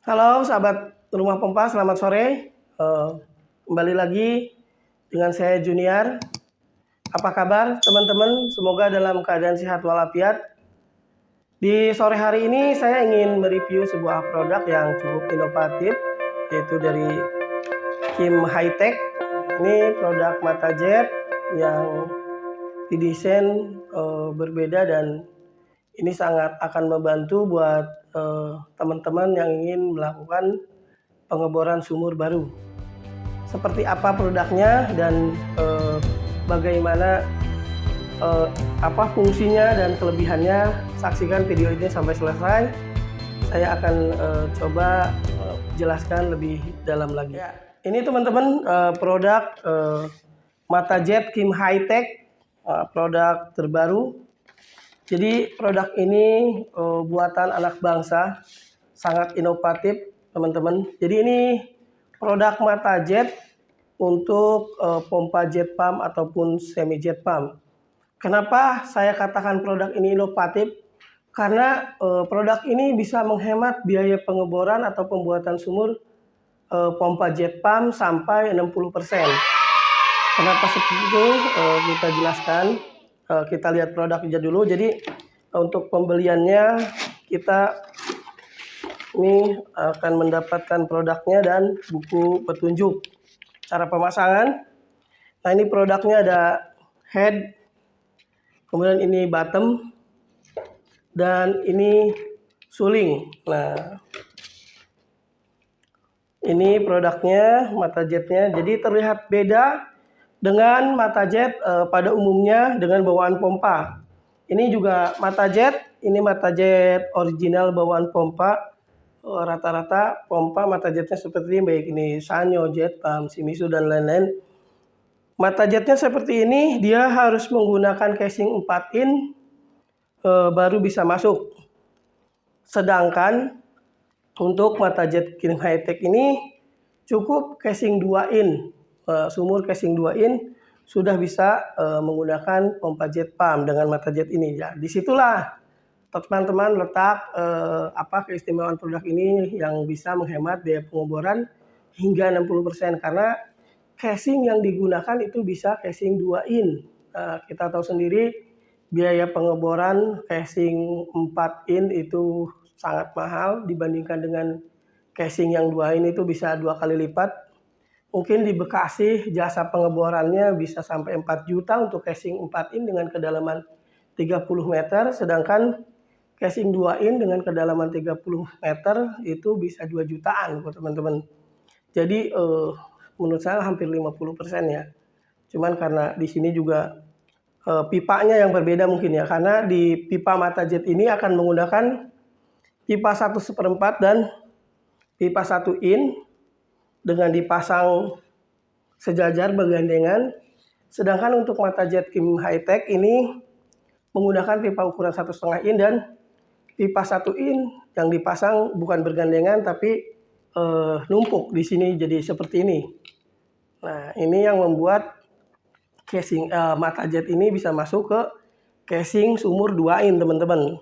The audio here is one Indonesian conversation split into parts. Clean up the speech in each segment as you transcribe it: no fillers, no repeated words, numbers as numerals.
Halo sahabat Rumah Pompa, selamat sore. Kembali lagi dengan saya Junior. Apa kabar teman-teman? Semoga dalam keadaan sehat walafiat. Di sore hari ini saya ingin mereview sebuah produk yang cukup inovatif, yaitu dari Kim High-Tech. Ini produk mata jet yang didesain berbeda dan ini sangat akan membantu buat teman-teman yang ingin melakukan pengeboran sumur baru. Seperti apa produknya dan bagaimana apa fungsinya dan kelebihannya, saksikan video ini sampai selesai. Saya akan coba jelaskan lebih dalam lagi. Ya, ini teman-teman produk mata jet Kim High-Tech, produk terbaru. Jadi produk ini buatan anak bangsa, sangat inovatif teman-teman. Jadi ini produk mata jet untuk pompa jet pump ataupun semi jet pump. Kenapa saya katakan produk ini inovatif? Karena produk ini bisa menghemat biaya pengeboran atau pembuatan sumur pompa jet pump sampai 60%. Kenapa seperti itu? Kita jelaskan. Kita lihat produknya dulu. Jadi untuk pembeliannya kita ini akan mendapatkan produknya dan buku petunjuk cara pemasangan. Nah, ini produknya ada head, kemudian ini bottom, dan ini suling. Nah, ini produknya mata jetnya. Jadi terlihat beda dengan mata jet pada umumnya dengan bawaan pompa. Ini juga mata jet, ini mata jet original bawaan pompa. Rata-rata pompa mata jetnya seperti ini, baik ini Sanyo, Jet Pump, Shimizu dan lain-lain. Mata jetnya seperti ini, dia harus menggunakan casing 4 in baru bisa masuk. Sedangkan untuk mata jet Kim High-Tech ini cukup casing 2 in, sumur casing 2 in sudah bisa menggunakan pompa jet pump dengan mata jet ini. Ya, disitulah teman-teman letak keistimewaan produk ini yang bisa menghemat biaya pengeboran hingga 60%, karena casing yang digunakan itu bisa casing 2 in. Kita tahu sendiri biaya pengeboran casing 4 in itu sangat mahal dibandingkan dengan casing yang 2 in, itu bisa 2 kali lipat. Mungkin di Bekasi jasa pengeborannya bisa sampai 4 juta untuk casing 4 in dengan kedalaman 30 meter, sedangkan casing 2 in dengan kedalaman 30 meter itu bisa 2 jutaan teman-teman. Jadi menurut saya hampir 50% ya. Cuman karena di sini juga pipanya yang berbeda mungkin ya. Karena di pipa mata jet ini akan menggunakan pipa 1/4 dan pipa 1 in dengan dipasang sejajar bergandengan. Sedangkan untuk mata jet Kim High-Tech ini menggunakan pipa ukuran 1,5 in dan pipa 1 in yang dipasang bukan bergandengan tapi numpuk di sini jadi seperti ini. Nah, ini yang membuat casing mata jet ini bisa masuk ke casing sumur 2 in teman-teman.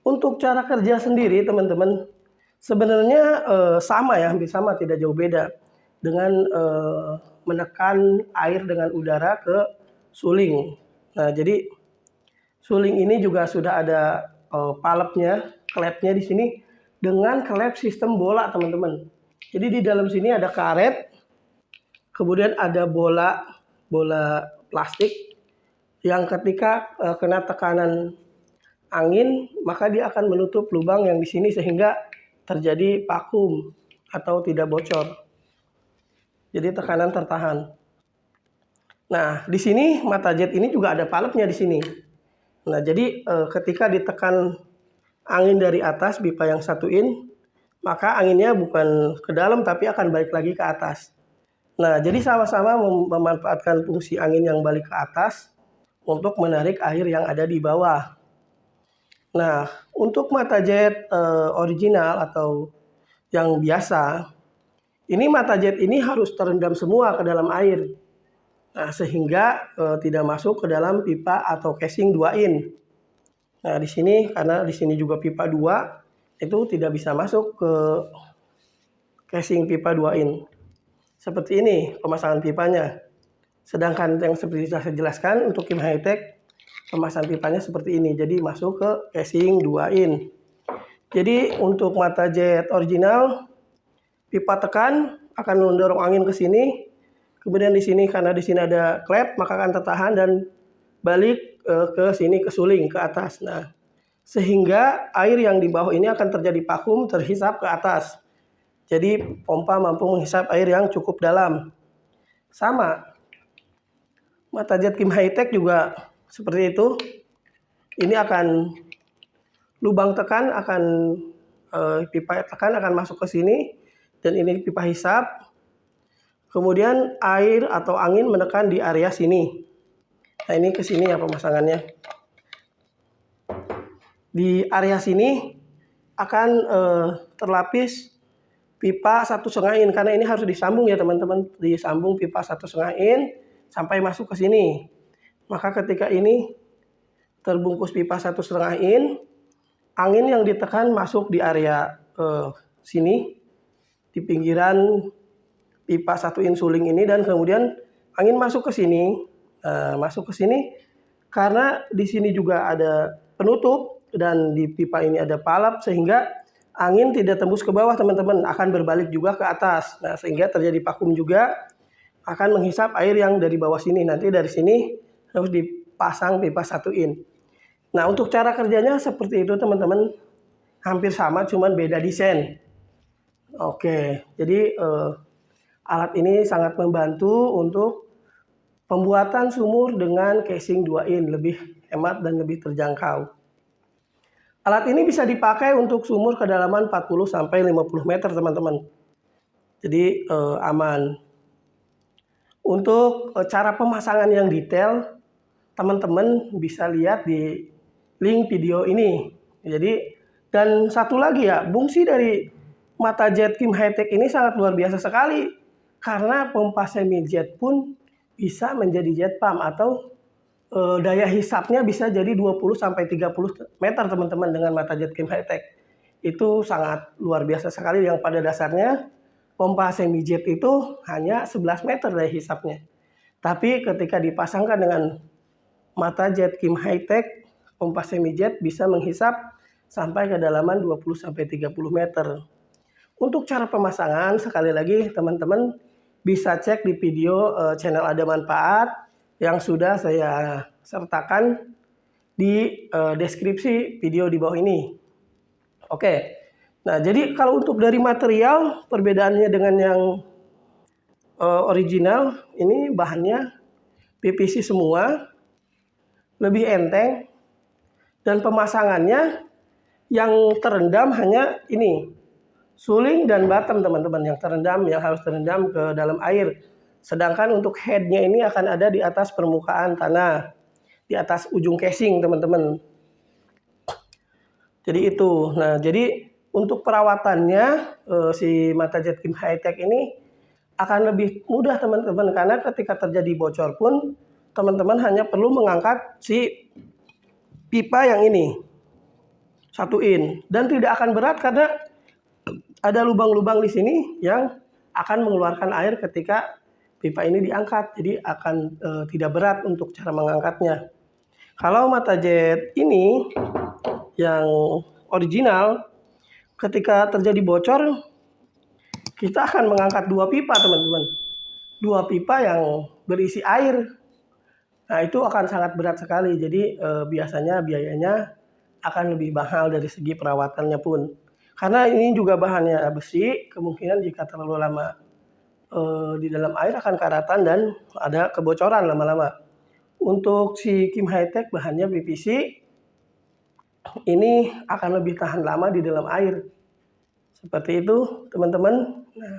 Untuk cara kerja sendiri teman-teman sebenarnya sama ya, hampir sama, tidak jauh beda dengan menekan air dengan udara ke suling. Nah, jadi suling ini juga sudah ada palepnya, klepnya di sini dengan klep sistem bola teman-teman. Jadi di dalam sini ada karet, kemudian ada bola plastik yang ketika kena tekanan angin maka dia akan menutup lubang yang di sini sehingga terjadi vakum atau tidak bocor. Jadi tekanan tertahan. Nah, di sini mata jet ini juga ada palepnya di sini. Nah, jadi ketika ditekan angin dari atas pipa yang 1 in, maka anginnya bukan ke dalam tapi akan balik lagi ke atas. Nah, jadi sama-sama memanfaatkan fungsi angin yang balik ke atas untuk menarik air yang ada di bawah. Nah, untuk mata jet original atau yang biasa, ini mata jet ini harus terendam semua ke dalam air. Nah, sehingga tidak masuk ke dalam pipa atau casing 2 in. Nah, di sini karena di sini juga pipa 2, itu tidak bisa masuk ke casing pipa 2 in. Seperti ini pemasangan pipanya. Sedangkan yang seperti saya jelaskan untuk Kim High-Tech, pemasangan pipanya seperti ini. Jadi masuk ke casing 2 in. Jadi untuk mata jet original, pipa tekan akan mendorong angin ke sini. Kemudian di sini karena di sini ada klep, maka akan tertahan dan balik ke sini ke suling ke atas. Nah, sehingga air yang di bawah ini akan terjadi vakum terhisap ke atas. Jadi pompa mampu menghisap air yang cukup dalam. Sama, mata jet Kim High-Tech juga seperti itu. Ini akan lubang tekan akan pipa tekan akan masuk ke sini dan ini pipa hisap. Kemudian air atau angin menekan di area sini. Nah, ini ke sini ya pemasangannya. Di area sini akan terlapis pipa 1,5 in karena ini harus disambung ya teman-teman, disambung pipa 1,5 in sampai masuk ke sini. Maka ketika ini terbungkus pipa 1,5 in, angin yang ditekan masuk di area sini di pinggiran pipa 1 in suling ini dan kemudian angin masuk ke sini, masuk ke sini karena di sini juga ada penutup dan di pipa ini ada palap sehingga angin tidak tembus ke bawah teman-teman, akan berbalik juga ke atas. Nah, sehingga terjadi vakum juga, akan menghisap air yang dari bawah sini. Nanti dari sini harus dipasang pipa 1 in. Nah, untuk cara kerjanya seperti itu teman-teman. Hampir sama, cuman beda desain. Oke, jadi alat ini sangat membantu untuk pembuatan sumur dengan casing 2 in. Lebih hemat dan lebih terjangkau. Alat ini bisa dipakai untuk sumur kedalaman 40-50 meter teman-teman. Jadi aman. Untuk cara pemasangan yang detail, teman-teman bisa lihat di link video ini. Jadi dan satu lagi ya, fungsi dari mata jet Kim High-Tech ini sangat luar biasa sekali. Karena pompa semi jet pun bisa menjadi jet pump atau daya hisapnya bisa jadi 20-30 meter teman-teman dengan mata jet Kim High-Tech. Itu sangat luar biasa sekali yang pada dasarnya pompa semi jet itu hanya 11 meter daya hisapnya. Tapi ketika dipasangkan dengan mata jet Kim High-Tech, pompa semi jet bisa menghisap sampai kedalaman 20-30 meter. Untuk cara pemasangan sekali lagi teman-teman bisa cek di video channel Ada Manfaat yang sudah saya sertakan di deskripsi video di bawah ini. Oke, nah jadi kalau untuk dari material perbedaannya dengan yang original, ini bahannya PVC semua, lebih enteng, dan pemasangannya yang terendam hanya ini, suling dan bottom teman-teman, yang terendam, yang harus terendam ke dalam air. Sedangkan untuk headnya ini akan ada di atas permukaan tanah, di atas ujung casing teman-teman. Jadi itu. Nah, jadi untuk perawatannya si mata jet Kim High-Tech ini akan lebih mudah teman-teman karena ketika terjadi bocor pun teman-teman hanya perlu mengangkat si pipa yang ini 1 in dan tidak akan berat karena ada lubang-lubang di sini yang akan mengeluarkan air ketika pipa ini diangkat, jadi akan tidak berat untuk cara mengangkatnya. Kalau mata jet ini yang original, ketika terjadi bocor, kita akan mengangkat 2 pipa teman-teman. 2 pipa yang berisi air. Nah, itu akan sangat berat sekali, jadi biasanya biayanya akan lebih mahal dari segi perawatannya pun. Karena ini juga bahannya besi, kemungkinan jika terlalu lama di dalam air akan karatan dan ada kebocoran lama-lama. Untuk si Kim High-Tech bahannya PVC, ini akan lebih tahan lama di dalam air. Seperti itu teman-teman. Nah,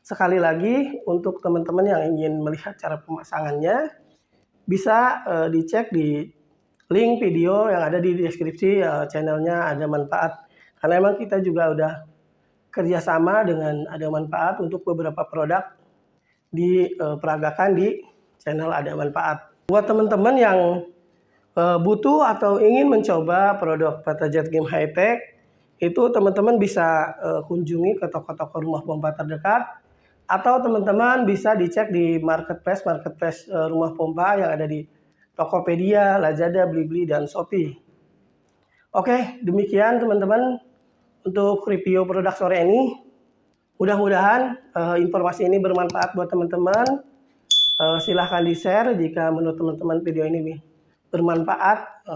sekali lagi untuk teman-teman yang ingin melihat cara pemasangannya, bisa dicek di link video yang ada di deskripsi channelnya Ada Manfaat. Karena memang kita juga udah kerjasama dengan Ada Manfaat untuk beberapa produk diperagakan di channel Ada Manfaat. Buat teman-teman yang butuh atau ingin mencoba produk mata jet Kim High-Tech, itu teman-teman bisa kunjungi ke toko-toko rumah pompa terdekat, atau teman-teman bisa dicek di marketplace rumah pompa yang ada di Tokopedia, Lazada, Blibli, dan Shopee. Oke, demikian teman-teman untuk review produk sore ini. Mudah-mudahan informasi ini bermanfaat buat teman-teman. Silahkan di-share jika menurut teman-teman video ini bermanfaat.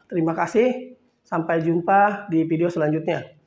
Terima kasih. Sampai jumpa di video selanjutnya.